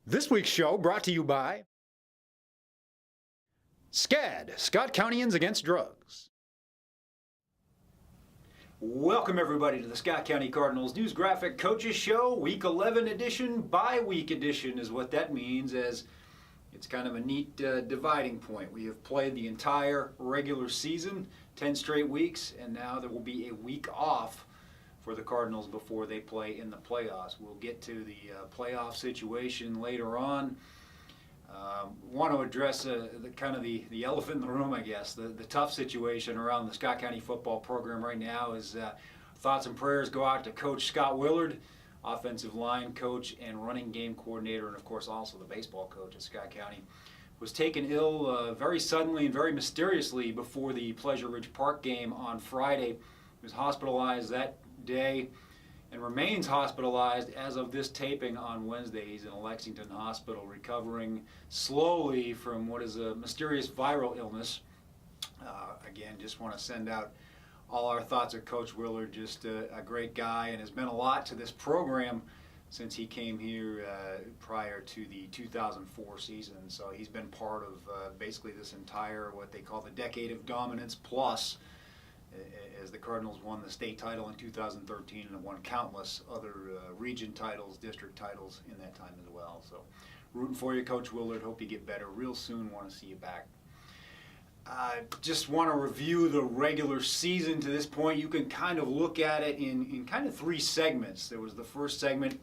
This week's show brought to you by SCAD, Scott Countyans Against Drugs. Welcome everybody to the Scott County Cardinals News Graphic Coaches Show, Week 11 edition, bye-week edition is what that means, as it's kind of a neat dividing point. We have played the entire regular season, 10 straight weeks, and now there will be a week off for the Cardinals before they play in the playoffs. We'll get to the playoff situation later on. Want to address the elephant in the room, I guess. The tough situation around the Scott County football program right now is thoughts and prayers go out to Coach Scott Willard, offensive line coach and running game coordinator, and of course also the baseball coach at Scott County. Was taken ill very suddenly and very mysteriously before the Pleasure Ridge Park game on Friday. He was hospitalized that day and remains hospitalized as of this taping on Wednesday. He's in a Lexington hospital recovering slowly from what is a mysterious viral illness. Again, just want to send out all our thoughts at Coach Willard, just a great guy, and has meant a lot to this program since he came here prior to the 2004 season. So he's been part of basically this entire, what they call the decade of dominance plus, as the Cardinals won the state title in 2013 and have won countless other region titles, district titles in that time as well. So rooting for you, Coach Willard. Hope you get better real soon. Want to see you back. Just want to review the regular season to this point. You can kind of look at it in kind of three segments. There was the first segment.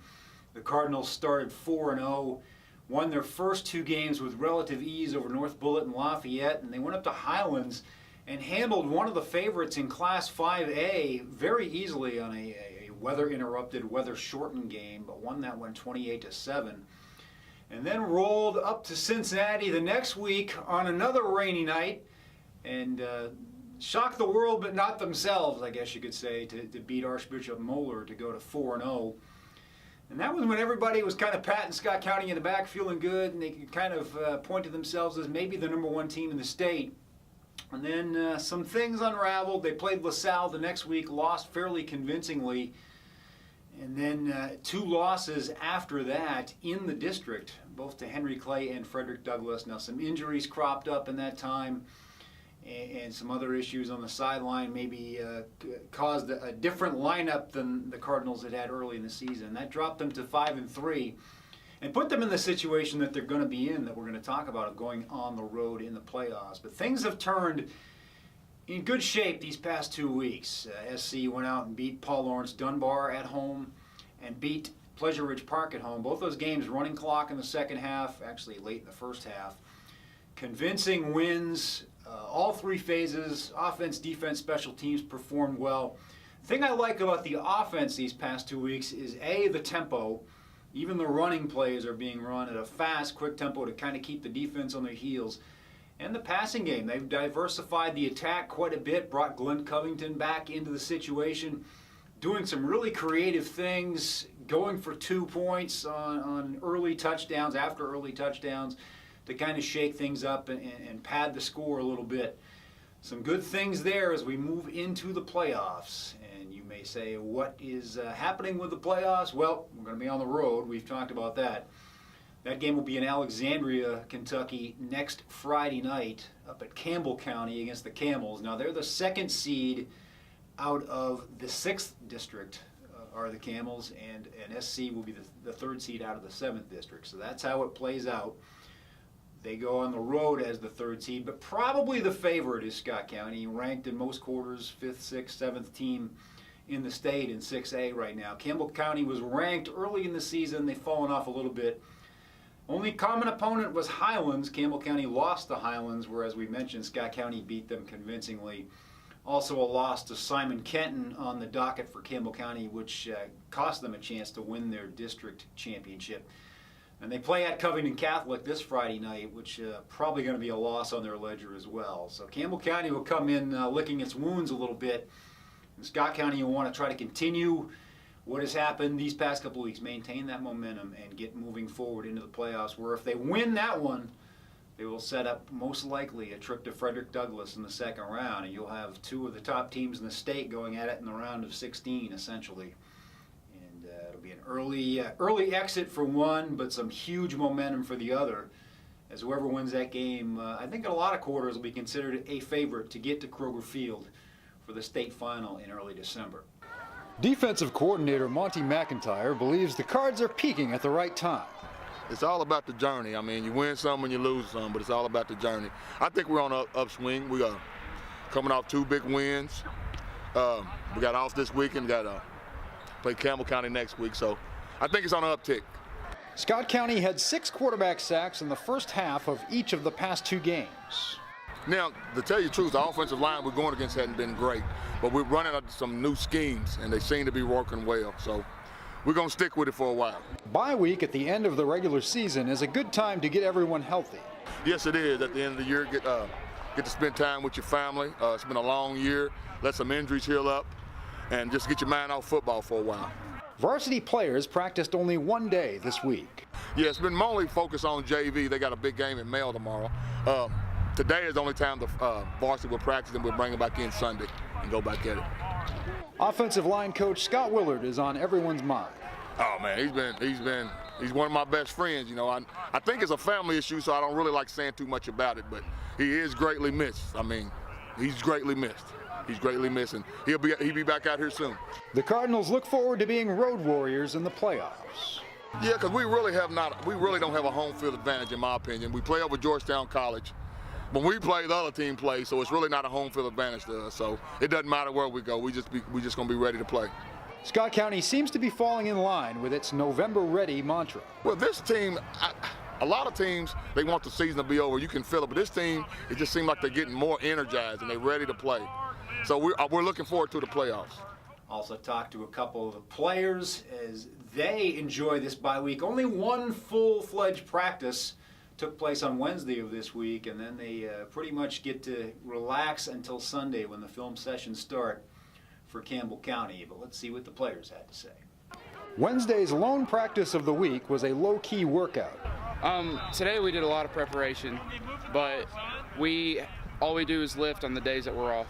The Cardinals started 4-0, won their first two games with relative ease over North Bullitt and Lafayette, and they went up to Highlands and handled one of the favorites in Class 5A very easily on a weather-interrupted, weather-shortened game, but one that went 28-7. And then rolled up to Cincinnati the next week on another rainy night and shocked the world, but not themselves, I guess you could say, to beat Archbishop Moeller to go to 4-0. And that was when everybody was kind of patting Scott County in the back, feeling good, and they could kind of point to themselves as maybe the number one team in the state. And then some things unraveled. They played LaSalle the next week, lost fairly convincingly. And then two losses after that in the district, both to Henry Clay and Frederick Douglass. Now some injuries cropped up in that time, and some other issues on the sideline maybe caused a different lineup than the Cardinals had early in the season. That dropped them to 5-3. And put them in the situation that they're going to be in, that we're going to talk about, of going on the road in the playoffs. But things have turned in good shape these past 2 weeks. SC went out and beat Paul Lawrence Dunbar at home and beat Pleasure Ridge Park at home. Both those games running clock in the second half, actually late in the first half. Convincing wins, all three phases, offense, defense, special teams performed well. The thing I like about the offense these past 2 weeks is A, the tempo. Even the running plays are being run at a fast, quick tempo to kind of keep the defense on their heels. And the passing game, they've diversified the attack quite a bit, brought Glenn Covington back into the situation, doing some really creative things, going for 2 points on early touchdowns, after early touchdowns, to kind of shake things up and pad the score a little bit. Some good things there as we move into the playoffs. And you may say, what is happening with the playoffs? Well, we're going to be on the road. We've talked about that. That game will be in Alexandria, Kentucky, next Friday night up at Campbell County against the Camels. Now, they're the second seed out of the 6th district, are the Camels, and SC will be the third seed out of the 7th district. So that's how it plays out. They go on the road as the third seed, but probably the favorite is Scott County, ranked in most quarters 5th, 6th, 7th team in the state in 6A right now. Campbell County was ranked early in the season. They've fallen off a little bit. Only common opponent was Highlands. Campbell County lost to Highlands, where, as we mentioned, Scott County beat them convincingly. Also a loss to Simon Kenton on the docket for Campbell County, which cost them a chance to win their district championship. And they play at Covington Catholic this Friday night, which probably going to be a loss on their ledger as well. So Campbell County will come in licking its wounds a little bit. And Scott County will want to try to continue what has happened these past couple of weeks, maintain that momentum and get moving forward into the playoffs, where if they win that one, they will set up most likely a trip to Frederick Douglass in the second round, and you'll have two of the top teams in the state going at it in the round of 16 essentially. And it'll be an Early exit for one, but some huge momentum for the other. As whoever wins that game, I think in a lot of quarters will be considered a favorite to get to Kroger Field for the state final in early December. Defensive coordinator Monty McIntyre believes the Cards are peaking at the right time. It's all about the journey. I mean, you win some and you lose some, but it's all about the journey. I think we're on an upswing. We are coming off 2 big wins. We got off this weekend, got to play Campbell County next week, so I think it's on an uptick. Scott County had 6 quarterback sacks in the first half of each of the past 2 games. Now, to tell you the truth, the offensive line we're going against hadn't been great, but we're running some new schemes, and they seem to be working well, so we're going to stick with it for a while. Bye week at the end of the regular season is a good time to get everyone healthy. Yes, it is. At the end of the year, get to spend time with your family. It's been a long year. Let some injuries heal up, and just get your mind off football for a while. Varsity players practiced only 1 day this week. Yeah, it's been mainly focused on JV. They got a big game in Mail tomorrow. Today is the only time the varsity will practice, and we'll bring them back in Sunday and go back at it. Offensive line coach Scott Willard is on everyone's mind. Oh man, he's one of my best friends. You know, I think it's a family issue, so I don't really like saying too much about it. But he is greatly missed. I mean, he's greatly missed. He's greatly missed, and he'll be back out here soon. The Cardinals look forward to being road warriors in the playoffs. Yeah, because we really don't have a home field advantage, in my opinion. We play over Georgetown College. When we play, the other team plays, so it's really not a home field advantage to us. So it doesn't matter where we go. We just gonna be ready to play. Scott County seems to be falling in line with its November ready mantra. Well, this team, a lot of teams, they want the season to be over. You can feel it, but this team, it just seems like they're getting more energized and they're ready to play. So we're looking forward to the playoffs. Also talked to a couple of the players as they enjoy this bye week. Only one full-fledged practice took place on Wednesday of this week, and then they pretty much get to relax until Sunday when the film sessions start for Campbell County. But let's see what the players had to say. Wednesday's lone practice of the week was a low-key workout. Today we did a lot of preparation, but all we do is lift on the days that we're off.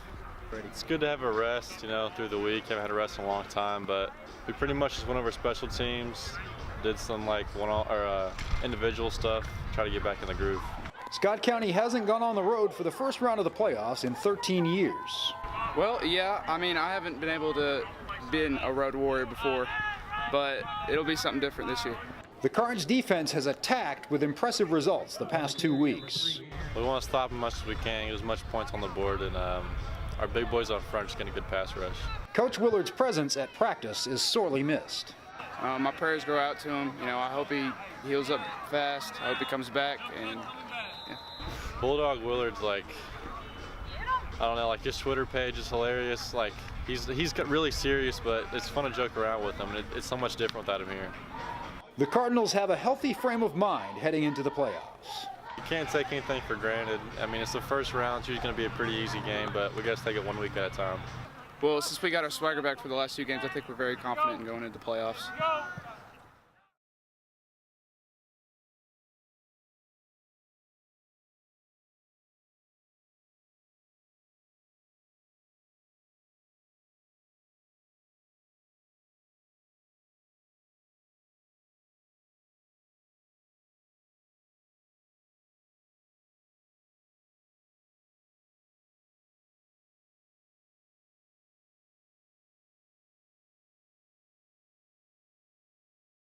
It's good to have a rest, through the week. Haven't had a rest in a long time, but we pretty much just went over special teams, did some individual stuff, try to get back in the groove. Scott County hasn't gone on the road for the first round of the playoffs in 13 years. Well, yeah, I haven't been able to be a road warrior before, but it'll be something different this year. The Cards defense has attacked with impressive results the past 2 weeks. We want to stop as much as we can, get as much points on the board, and our big boys up front just getting a good pass rush. Coach Willard's presence at practice is sorely missed. My prayers go out to him. I hope he heals up fast. I hope he comes back. And yeah. Bulldog Willard's his Twitter page is hilarious. He's really serious, but it's fun to joke around with him, and it's so much different without him here. The Cardinals have a healthy frame of mind heading into the playoffs. You can't take anything for granted. It's the first round. It's usually going to be a pretty easy game, but we got to take it 1 week at a time. Well, since we got our swagger back for the last 2 games, I think we're very confident in going into the playoffs.